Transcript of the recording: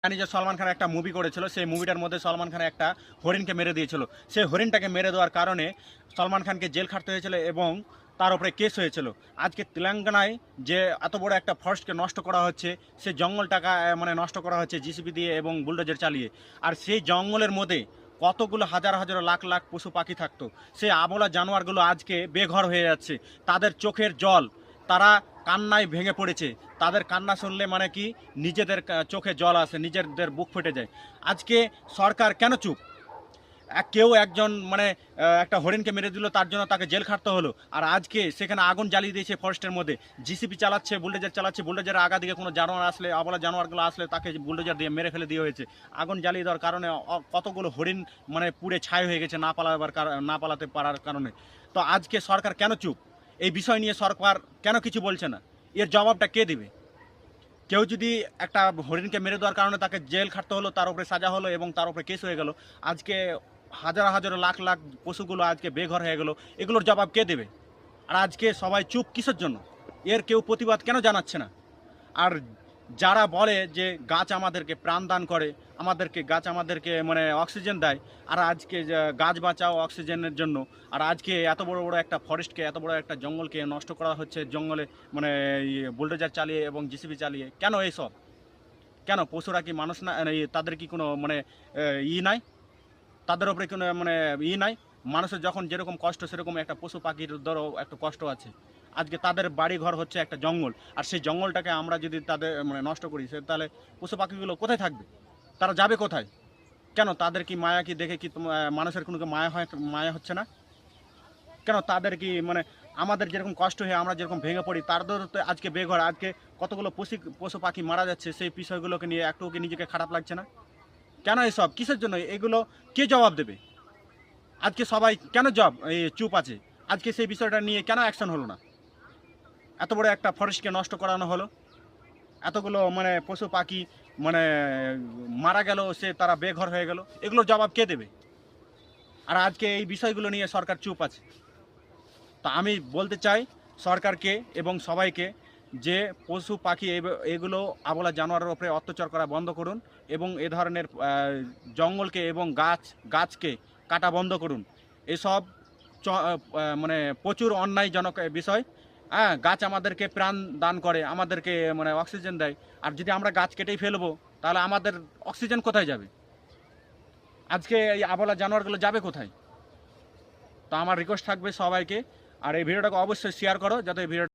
জানি যে সলমান খান একটা মুভি করেছিল, সেই মুভিটার মধ্যে সলমান খান একটা হরিণকে মেরে দিয়েছিল। সেই হরিণটাকে মেরে দেওয়ার কারণে সলমান খানকে জেল খাটতে হয়েছিল এবং তার উপরে কেস হয়েছিল। আজকে তেলেঙ্গানায় যে এত বড় একটা ফরেস্টকে নষ্ট করা হচ্ছে, সেই জঙ্গলটাকে মানে নষ্ট করা হচ্ছে জিসিবি দিয়ে এবং বুলডোজার চালিয়ে। আর সেই জঙ্গলের মধ্যে কতগুলো হাজার হাজার লাখ লাখ পশু পাখি থাকতো, সেই আবলা জানোয়ারগুলো আজকে বেঘর হয়ে যাচ্ছে। তাদের চোখের জল, তারা কান্নায় ভেঙে পড়েছে। তাদের কান্না শুনলে মানে কি নিজেদের চোখে জল আসে, নিজেদের বুক ফেটে যায়। আজকে সরকার কেন চুপ? কেউ একজন মানে একটা হরিণকে মেরে দিল, তার জন্য তাকে জেল খাটতে হলো। আর আজকে সেখানে আগুন জ্বালিয়ে দিয়েছে ফরেস্টের মধ্যে, জিসিপি চালাচ্ছে, বুলডোজার চালাচ্ছে। বুলডোজারের আগা দিকে কোনো জানোয়ার আসলে, আবলা জানোয়ারগুলো আসলে তাকে বুলডোজার দিয়ে মেরে ফেলে দিয়ে হয়েছে। আগুন জ্বালিয়ে দেওয়ার কারণে কতগুলো হরিণ মানে পুড়ে ছাই হয়ে গেছে না পালাতে পারার কারণে। তো আজকে সরকার কেন চুপ? এই বিষয় নিয়ে সরকার কেন কিছু বলছে না? এর জবাবটা কে দেবে? কেউ যদি একটা হরিণকে মেরে দেওয়ার কারণে তাকে জেল খাটতে হলো, তার উপরে সাজা হলো এবং তার উপরে কেস হয়ে গেল, আজকে হাজার হাজার লাখ লাখ পশুগুলো আজকে বেঘর হয়ে গেল, এগুলোর জবাব কে দেবে? আর আজকে সবাই চুপ কিসের জন্য? এর কেউ প্রতিবাদ কেন জানাচ্ছে না? আর যারা বলে যে গাছ আমাদেরকে প্রাণ দান করে, গাছ আমাদেরকে মানে অক্সিজেন দেয়, আর আজকে গাছ বাঁচাও অক্সিজেনের জন্য, আর আজকে এত বড় বড় একটা ফরেস্টকে, এত বড় একটা জঙ্গলকে নষ্ট করা হচ্ছে জঙ্গলে মানে বুলডোজার চালিয়ে এবং জিসিবি চালিয়ে। কেন এইসব? কেন পশুরা কি মানুষ না? তাদের কি কোনো মানে নাই? তাদের উপরে কোনো মানে নাই? মানুষের যখন যেরকম কষ্ট, সেরকম একটা পশু পাখির ধরো একটা কষ্ট আছে। আজকে তাদের বাড়ি ঘর হচ্ছে একটা জঙ্গল, আর সেই জঙ্গলটাকে আমরা যদি তাদের মানে নষ্ট করি, তাহলে পশু পাখিগুলো কোথায় থাকবে? তারা যাবে কোথায়? কেন তাদের কি মায়া কি দেখে কি মানুষের কোনো মায়া হয়? মায়া হচ্ছে না কেন? তাদের কি মানে আমাদের যেরকম কষ্ট হয়ে আমরা যেরকম ভেঙে পড়ি, তাদের তো আজকে বেঘর, আজকে কতগুলো পশু পাখি মারা যাচ্ছে, সেই বিষয়গুলোকে নিয়ে একটু কি নিজেকে খারাপ লাগছে না? কেন এসব কিসের জন্য? এগুলো কে জবাব দেবে? আজকে সবাই কেন চুপ আছে? আজকে সেই বিষয়টা নিয়ে কেন অ্যাকশন হলো না? এত বড় একটা ফরেস্টকে নষ্ট করানো হলো, এতগুলো মানে পশু পাখি মানে মারা গেল, তারা বেঘর হয়ে গেল, এগুলোর জবাব কে দেবে? আর আজকে এই বিষয়গুলো নিয়ে সরকার চুপ আছে। তা আমি বলতে চাই সরকারকে এবং সবাইকে যে পশু পাখি এগুলো আবলা জানোয়ারের উপরে অত্যাচার করা বন্ধ করুন এবং এ ধরনের জঙ্গলকে এবং গাছকে কাটা বন্ধ করুন। এসব মানে প্রচুর অন্যায়জনক বিষয়। হ্যাঁ, গাছ আমাদেরকে প্রাণ দান করে, আমাদেরকে মানে অক্সিজেন দেয়। আর যদি আমরা গাছ কেটেই ফেলবো, তাহলে আমাদের অক্সিজেন কোথায় যাবে? আজকে এই আবলা জানোয়ারগুলো যাবে কোথায়? তো আমার রিকোয়েস্ট থাকবে সবাইকে, আর এই ভিডিওটাকে অবশ্যই শেয়ার করো যাতে এই ভিডিও